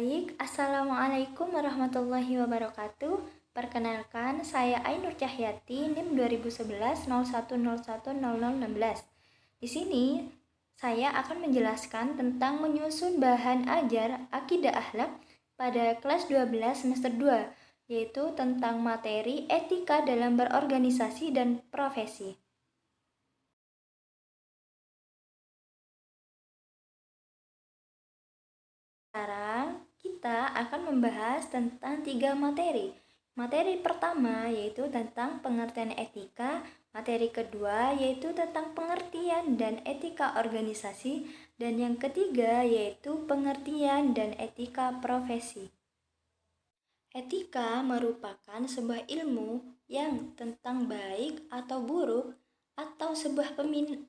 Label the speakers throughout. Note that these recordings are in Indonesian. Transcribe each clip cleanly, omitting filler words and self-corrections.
Speaker 1: Baik, Assalamualaikum warahmatullahi wabarakatuh. Perkenalkan, saya Ainur Cahyati, NIM 2011 01010016. Di sini, saya akan menjelaskan tentang menyusun bahan ajar akidah akhlak pada kelas 12 semester 2, yaitu tentang materi etika dalam berorganisasi dan profesi. Sekarang kita akan membahas tentang 3 materi. Materi pertama yaitu tentang pengertian etika, materi kedua yaitu tentang pengertian dan etika organisasi, dan yang ketiga yaitu pengertian dan etika profesi. Etika merupakan sebuah ilmu yang tentang baik atau buruk atau sebuah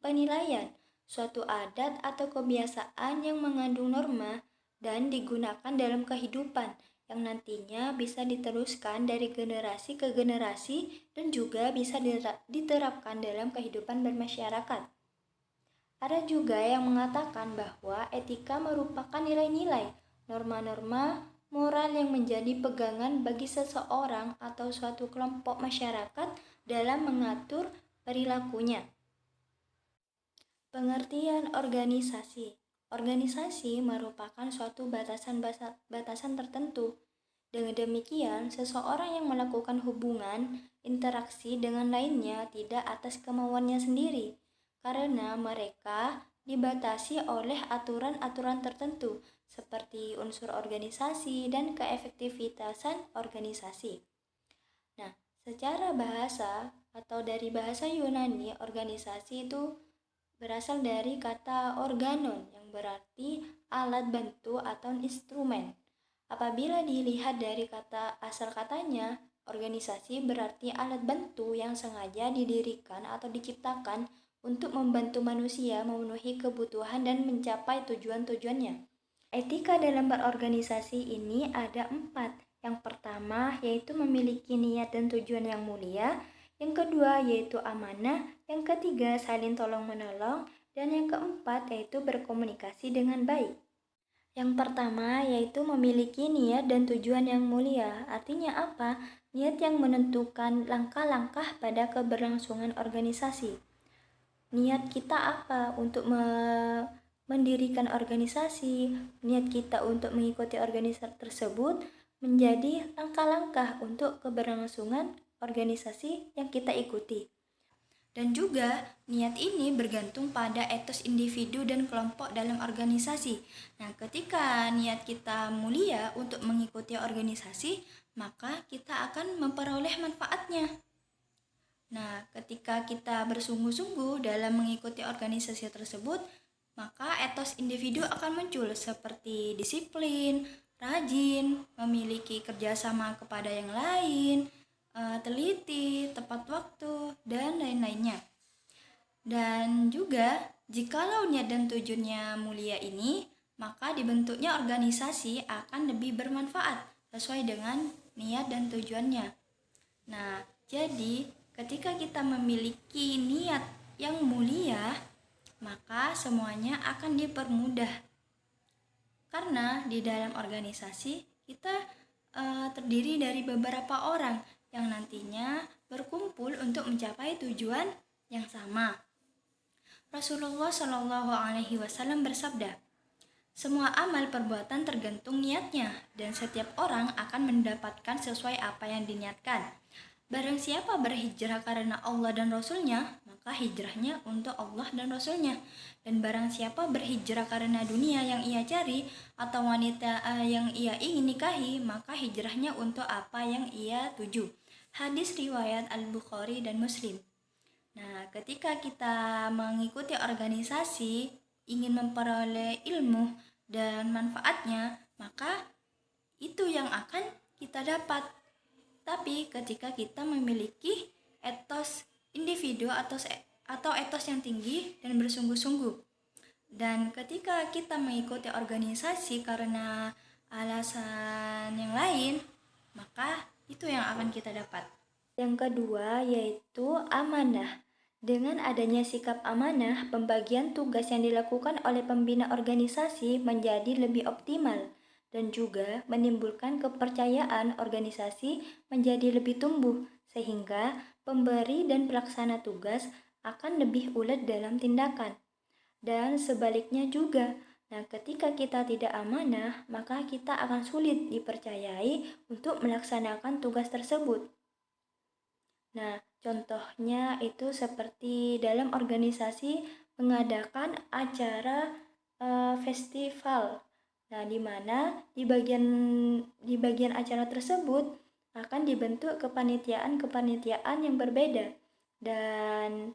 Speaker 1: penilaian, suatu adat atau kebiasaan yang mengandung norma dan digunakan dalam kehidupan yang nantinya bisa diteruskan dari generasi ke generasi dan juga bisa diterapkan dalam kehidupan bermasyarakat. Ada juga yang mengatakan bahwa etika merupakan nilai-nilai, norma-norma moral yang menjadi pegangan bagi seseorang atau suatu kelompok masyarakat dalam mengatur perilakunya. Pengertian organisasi. Organisasi merupakan suatu batasan tertentu. Dengan demikian, seseorang yang melakukan hubungan interaksi dengan lainnya tidak atas kemauannya sendiri, karena mereka dibatasi oleh aturan-aturan tertentu seperti unsur organisasi dan keefektivitasan organisasi. Nah, secara bahasa atau dari bahasa Yunani, organisasi itu berasal dari kata organon yang berarti alat bantu atau instrumen. Apabila dilihat dari kata asal katanya, organisasi berarti alat bantu yang sengaja didirikan atau diciptakan untuk membantu manusia memenuhi kebutuhan dan mencapai tujuan-tujuannya. Etika dalam berorganisasi ini ada 4. Yang pertama yaitu memiliki niat dan tujuan yang mulia. Yang kedua yaitu amanah. Yang ketiga saling tolong-menolong. Dan yang keempat yaitu berkomunikasi dengan baik. Yang pertama yaitu memiliki niat dan tujuan yang mulia. Artinya apa? Niat yang menentukan langkah-langkah pada keberlangsungan organisasi. Niat kita apa untuk mendirikan organisasi? Niat kita untuk mengikuti organisasi tersebut menjadi langkah-langkah untuk keberlangsungan organisasi yang kita ikuti. Dan juga niat ini bergantung pada etos individu dan kelompok dalam organisasi. Nah, ketika niat kita mulia untuk mengikuti organisasi, maka kita akan memperoleh manfaatnya. Nah, ketika kita bersungguh-sungguh dalam mengikuti organisasi tersebut, maka etos individu akan muncul seperti disiplin, rajin, memiliki kerjasama kepada yang lain, teliti, tepat waktu, dan lain-lainnya. Dan juga, jikalau niat dan tujuannya mulia ini, maka dibentuknya organisasi akan lebih bermanfaat sesuai dengan niat dan tujuannya. Nah, jadi ketika kita memiliki niat yang mulia, maka semuanya akan dipermudah. Karena di dalam organisasi kita terdiri dari beberapa orang yang nantinya berkumpul untuk mencapai tujuan yang sama. Rasulullah SAW bersabda, "Semua amal perbuatan tergantung niatnya, dan setiap orang akan mendapatkan sesuai apa yang diniatkan. Barang siapa berhijrah karena Allah dan Rasulnya, maka hijrahnya untuk Allah dan Rasulnya. Dan barang siapa berhijrah karena dunia yang ia cari atau wanita yang ia ingin nikahi, maka hijrahnya untuk apa yang ia tuju." Hadis riwayat Al-Bukhari dan Muslim. Nah, ketika kita mengikuti organisasi, ingin memperoleh ilmu dan manfaatnya, maka itu yang akan kita dapat. Tapi ketika kita memiliki etos individu atau etos yang tinggi dan bersungguh-sungguh, dan ketika kita mengikuti organisasi karena alasan yang lain, maka itu yang akan kita dapat. Yang kedua yaitu amanah. Dengan adanya sikap amanah, pembagian tugas yang dilakukan oleh pembina organisasi menjadi lebih optimal. dan juga menimbulkan kepercayaan organisasi menjadi lebih tumbuh, sehingga pemberi dan pelaksana tugas akan lebih ulet dalam tindakan. Dan sebaliknya juga, nah ketika kita tidak amanah, maka kita akan sulit dipercayai untuk melaksanakan tugas tersebut. Nah, contohnya itu seperti dalam organisasi mengadakan acara festival. Nah, di mana di bagian acara tersebut akan dibentuk kepanitiaan yang berbeda. Dan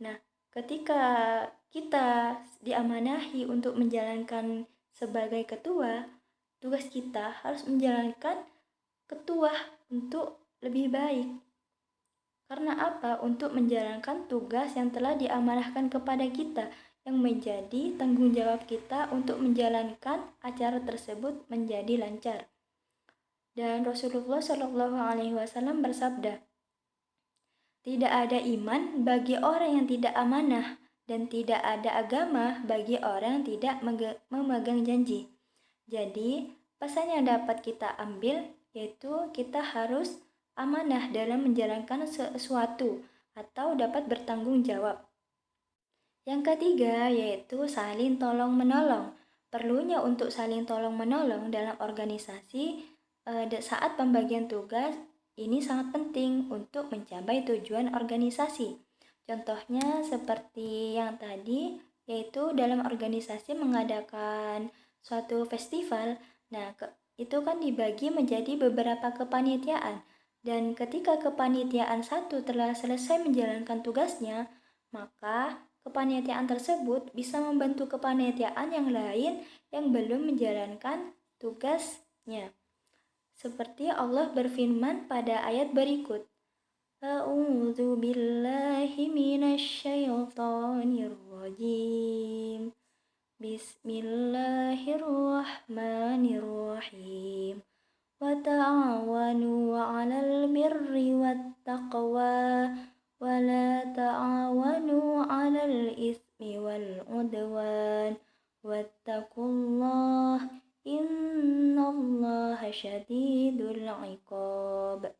Speaker 1: nah, ketika kita diamanahi untuk menjalankan sebagai ketua, tugas kita harus menjalankan ketua untuk lebih baik. Karena apa? Untuk menjalankan tugas yang telah diamanahkan kepada kita, yang menjadi tanggung jawab kita untuk menjalankan acara tersebut menjadi lancar. Dan Rasulullah Shallallahu Alaihi Wasallam bersabda, tidak ada iman bagi orang yang tidak amanah, dan tidak ada agama bagi orang yang tidak memegang janji. Jadi, pesan yang dapat kita ambil yaitu kita harus amanah dalam menjalankan sesuatu atau dapat bertanggung jawab. Yang ketiga yaitu saling tolong-menolong. Perlunya untuk saling tolong-menolong dalam organisasi saat pembagian tugas ini sangat penting untuk mencapai tujuan organisasi. Contohnya seperti yang tadi, yaitu dalam organisasi mengadakan suatu festival. Nah, itu kan dibagi menjadi beberapa kepanitiaan. Dan ketika kepanitiaan satu telah selesai menjalankan tugasnya, maka kepanitiaan tersebut bisa membantu kepanitiaan yang lain yang belum menjalankan tugasnya. Seperti Allah berfirman pada ayat berikut, A'udzu billahi minasyaitonir rajim. Bismillahirrahmanirrahim. Wa ta'awanu 'alal birri wattaqwa wa la ta'awanu 'alal itsmi wal 'udwan wattaqullaha innallaha syadidul 'iqab.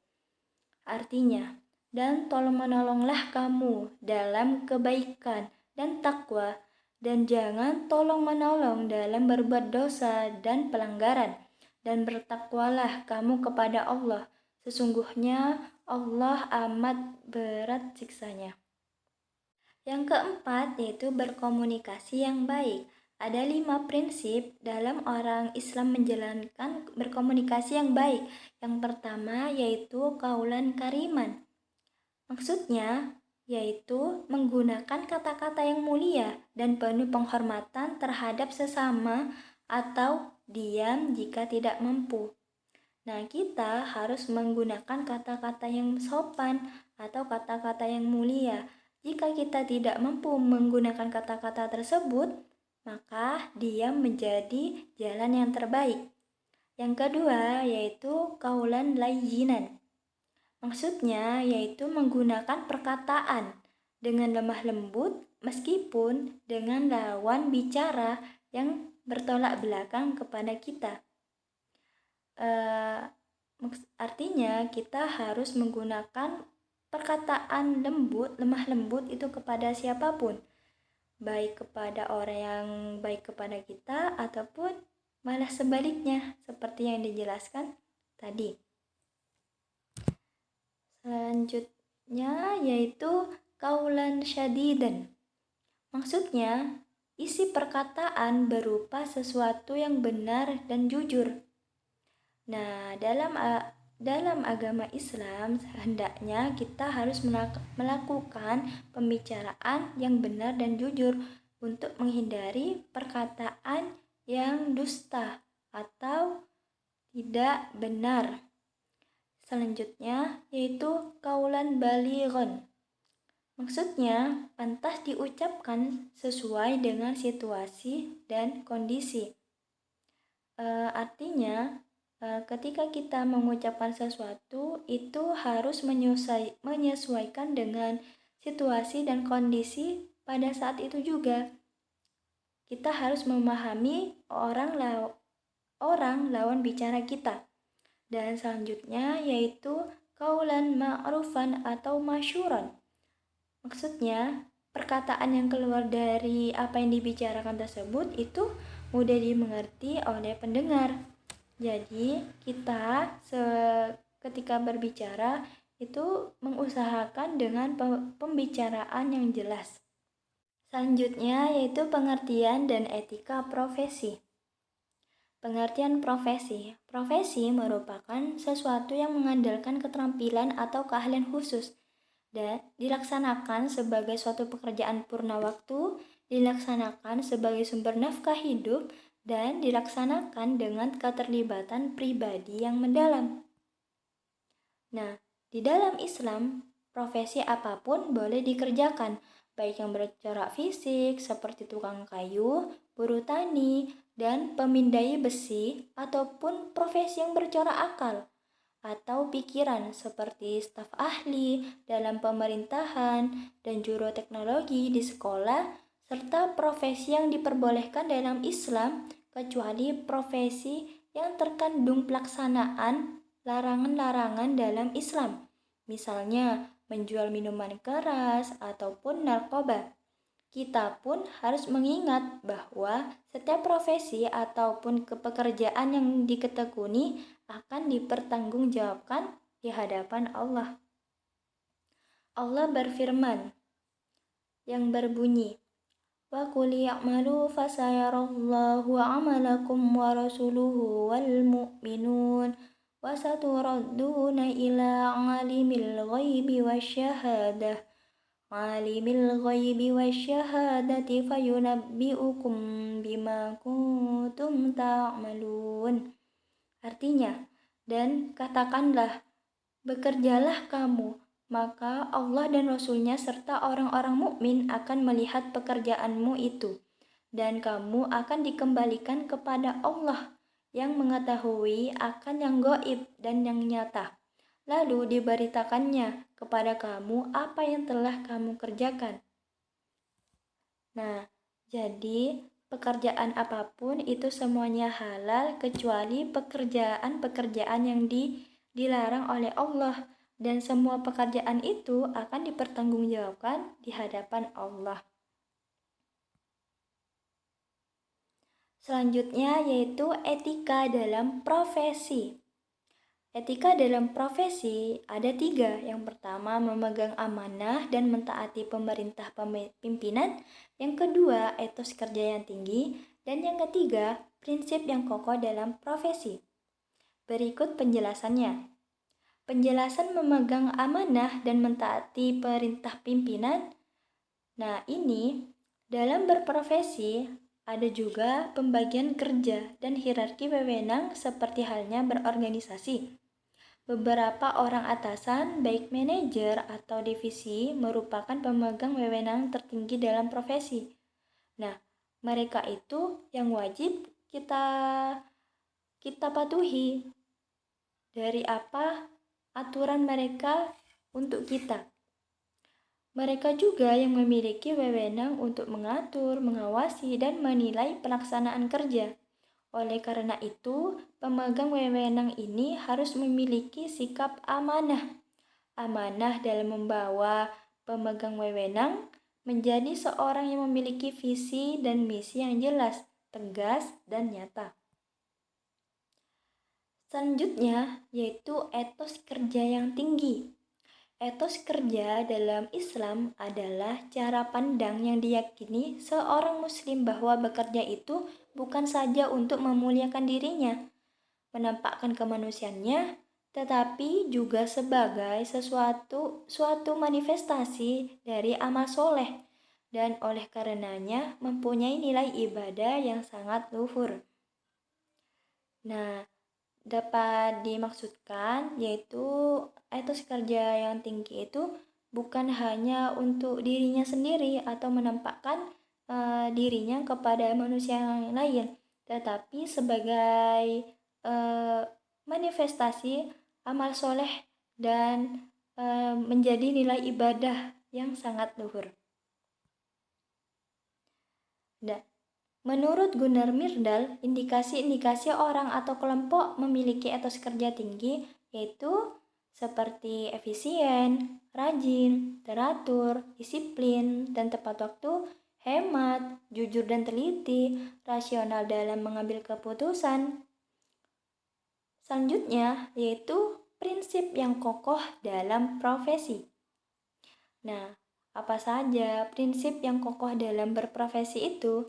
Speaker 1: Artinya, dan tolong-menolonglah kamu dalam kebaikan dan takwa, dan jangan tolong-menolong dalam berbuat dosa dan pelanggaran, dan bertakwalah kamu kepada Allah. Sesungguhnya Allah amat berat siksanya. Yang keempat yaitu berkomunikasi yang baik. Ada 5 prinsip dalam orang Islam menjalankan berkomunikasi yang baik. Yang pertama yaitu qaulan kariman. Maksudnya yaitu menggunakan kata-kata yang mulia dan penuh penghormatan terhadap sesama atau diam jika tidak mampu. Nah, kita harus menggunakan kata-kata yang sopan atau kata-kata yang mulia. Jika kita tidak mampu menggunakan kata-kata tersebut, maka diam menjadi jalan yang terbaik. Yang kedua yaitu qaulan layyinan. Maksudnya yaitu menggunakan perkataan dengan lemah lembut meskipun dengan lawan bicara yang bertolak belakang kepada kita. Artinya kita harus menggunakan perkataan lemah lembut itu kepada siapapun, baik kepada orang yang baik kepada kita ataupun malah sebaliknya seperti yang dijelaskan tadi. Selanjutnya yaitu qaulan syadidan. Maksudnya isi perkataan berupa sesuatu yang benar dan jujur. Nah, dalam agama Islam hendaknya kita harus melakukan pembicaraan yang benar dan jujur untuk menghindari perkataan yang dusta atau tidak benar. Selanjutnya yaitu qaulan balighan. Maksudnya pantas diucapkan sesuai dengan situasi dan kondisi. Artinya ketika kita mengucapkan sesuatu itu harus menyesuaikan dengan situasi dan kondisi pada saat itu juga. Kita harus memahami orang orang lawan bicara kita. Dan selanjutnya yaitu qaulan ma'rufan atau masyuran. Maksudnya, perkataan yang keluar dari apa yang dibicarakan tersebut itu mudah dimengerti oleh pendengar. Jadi, kita ketika berbicara itu mengusahakan dengan pembicaraan yang jelas. Selanjutnya yaitu pengertian dan etika profesi. Pengertian profesi. Profesi merupakan sesuatu yang mengandalkan keterampilan atau keahlian khusus dan dilaksanakan sebagai suatu pekerjaan purna waktu, dilaksanakan sebagai sumber nafkah hidup, dan dilaksanakan dengan keterlibatan pribadi yang mendalam. Nah, di dalam Islam, profesi apapun boleh dikerjakan, baik yang bercorak fisik seperti tukang kayu, buruh tani, dan pemindai besi, ataupun profesi yang bercorak akal atau pikiran seperti staf ahli dalam pemerintahan dan juru teknologi di sekolah, serta profesi yang diperbolehkan dalam Islam kecuali profesi yang terkandung pelaksanaan larangan-larangan dalam Islam, misalnya menjual minuman keras ataupun narkoba. Kita pun harus mengingat bahwa setiap profesi ataupun pekerjaan yang diketekuni akan dipertanggungjawabkan di hadapan Allah. Allah berfirman yang berbunyi, "Wa qul ya'malu fasayarallahu 'amalakum wa rasuluhu wal mu'minun wa saturadduna ila 'alimil ghaibi wasyahadah Alimil ghaibi wasyahadati fayunabbi'ukum bima kuntum ta'malun." Artinya, dan katakanlah, bekerjalah kamu, maka Allah dan Rasulnya serta orang-orang mukmin akan melihat pekerjaanmu itu, dan kamu akan dikembalikan kepada Allah yang mengetahui akan yang gaib dan yang nyata. Lalu diberitakannya kepada kamu apa yang telah kamu kerjakan. Nah, jadi pekerjaan apapun itu semuanya halal kecuali pekerjaan-pekerjaan yang dilarang oleh Allah, dan semua pekerjaan itu akan dipertanggungjawabkan di hadapan Allah. Selanjutnya yaitu etika dalam profesi. Etika dalam profesi ada 3. Yang pertama, memegang amanah dan mentaati pemerintah pimpinan. Yang kedua, etos kerja yang tinggi. Dan yang ketiga, prinsip yang kokoh dalam profesi. Berikut penjelasannya. Penjelasan memegang amanah dan mentaati perintah pimpinan. Nah, ini dalam berprofesi ada juga pembagian kerja dan hierarki wewenang seperti halnya berorganisasi. Beberapa orang atasan, baik manajer atau divisi, merupakan pemegang wewenang tertinggi dalam profesi. Nah, mereka itu yang wajib kita patuhi. Dari apa aturan mereka untuk kita. Mereka juga yang memiliki wewenang untuk mengatur, mengawasi, dan menilai pelaksanaan kerja. Oleh karena itu, pemegang wewenang ini harus memiliki sikap amanah. Amanah dalam membawa pemegang wewenang menjadi seorang yang memiliki visi dan misi yang jelas, tegas, dan nyata. Selanjutnya, yaitu etos kerja yang tinggi. Etos kerja dalam Islam adalah cara pandang yang diyakini seorang muslim bahwa bekerja itu bukan saja untuk memuliakan dirinya, menampakkan kemanusiaannya, tetapi juga sebagai suatu manifestasi dari amal soleh, dan oleh karenanya mempunyai nilai ibadah yang sangat luhur. Nah, dapat dimaksudkan yaitu etos kerja yang tinggi itu bukan hanya untuk dirinya sendiri atau menampakkan dirinya kepada manusia yang lain, tetapi sebagai manifestasi amal soleh dan menjadi nilai ibadah yang sangat luhur. Menurut Gunnar Myrdal, indikasi-indikasi orang atau kelompok memiliki etos kerja tinggi yaitu seperti efisien, rajin, teratur, disiplin, dan tepat waktu, hemat, jujur dan teliti, rasional dalam mengambil keputusan. Selanjutnya yaitu prinsip yang kokoh dalam profesi. Nah, apa saja prinsip yang kokoh dalam berprofesi itu?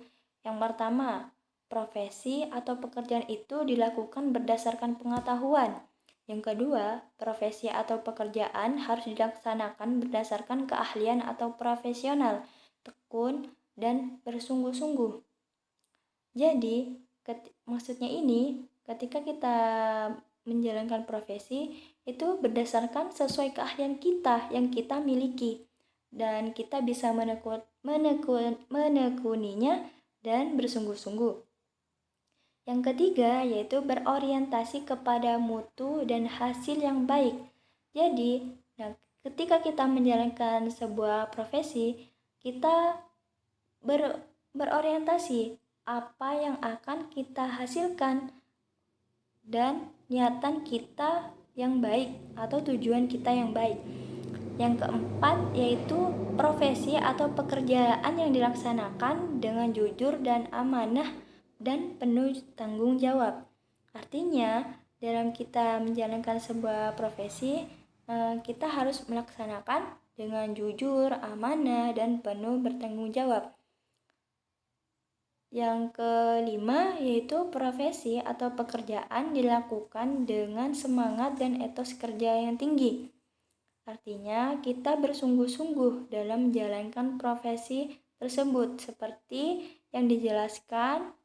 Speaker 1: Yang pertama, profesi atau pekerjaan itu dilakukan berdasarkan pengetahuan. Yang kedua, profesi atau pekerjaan harus dilaksanakan berdasarkan keahlian atau profesional, tekun, dan bersungguh-sungguh. Jadi, maksudnya ini, ketika kita menjalankan profesi, itu berdasarkan sesuai keahlian kita yang kita miliki. Dan kita bisa menekuninya dan bersungguh-sungguh. Yang ketiga yaitu berorientasi kepada mutu dan hasil yang baik. Jadi, ketika kita menjalankan sebuah profesi, kita berorientasi apa yang akan kita hasilkan dan niatan kita yang baik atau tujuan kita yang baik. Yang keempat yaitu profesi atau pekerjaan yang dilaksanakan dengan jujur dan amanah dan penuh tanggung jawab. Artinya, dalam kita menjalankan sebuah profesi, kita harus melaksanakan dengan jujur, amanah, dan penuh bertanggung jawab. Yang kelima yaitu profesi atau pekerjaan dilakukan dengan semangat dan etos kerja yang tinggi. Artinya, kita bersungguh-sungguh dalam menjalankan profesi tersebut seperti yang dijelaskan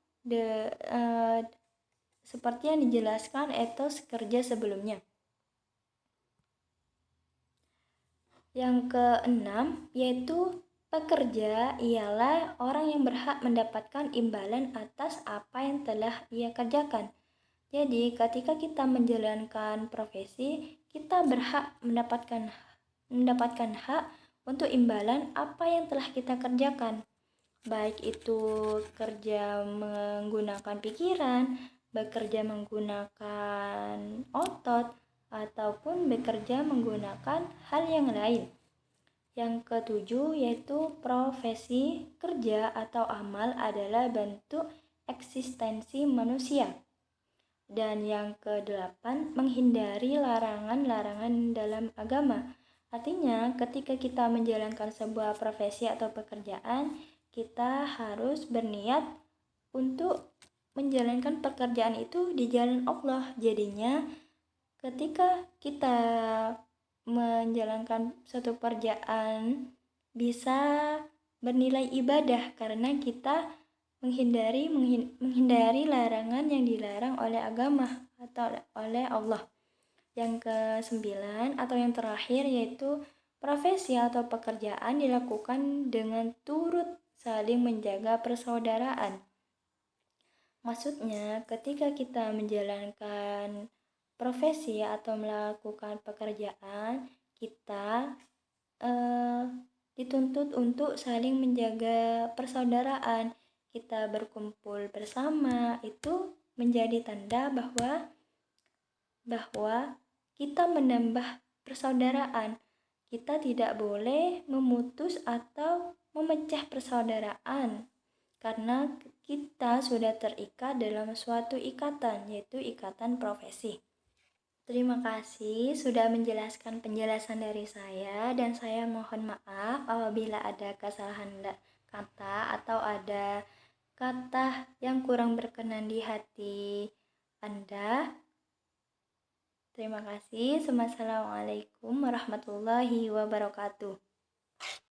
Speaker 1: etos kerja sebelumnya. Yang keenam yaitu pekerja ialah orang yang berhak mendapatkan imbalan atas apa yang telah ia kerjakan. Jadi, ketika kita menjalankan profesi, kita berhak mendapatkan hak untuk imbalan apa yang telah kita kerjakan. Baik itu kerja menggunakan pikiran, bekerja menggunakan otot, ataupun bekerja menggunakan hal yang lain. Yang ketujuh yaitu profesi kerja atau amal adalah bentuk eksistensi manusia. Dan yang kedelapan, menghindari larangan-larangan dalam agama. Artinya, ketika kita menjalankan sebuah profesi atau pekerjaan, kita harus berniat untuk menjalankan pekerjaan itu di jalan Allah. Jadinya, ketika kita menjalankan suatu pekerjaan bisa bernilai ibadah karena kita menghindari larangan yang dilarang oleh agama atau oleh Allah. Yang kesembilan atau yang terakhir yaitu profesi atau pekerjaan dilakukan dengan turut saling menjaga persaudaraan. Maksudnya, ketika kita menjalankan profesi atau melakukan pekerjaan, kita dituntut untuk saling menjaga persaudaraan. Kita berkumpul bersama itu menjadi tanda bahwa kita menambah persaudaraan. Kita tidak boleh memutus atau memecah persaudaraan karena kita sudah terikat dalam suatu ikatan, yaitu ikatan profesi. Terima kasih sudah menjelaskan penjelasan dari saya, dan saya mohon maaf apabila ada kesalahan kata atau ada kata yang kurang berkenan di hati Anda. Terima kasih. Wassalamualaikum warahmatullahi wabarakatuh.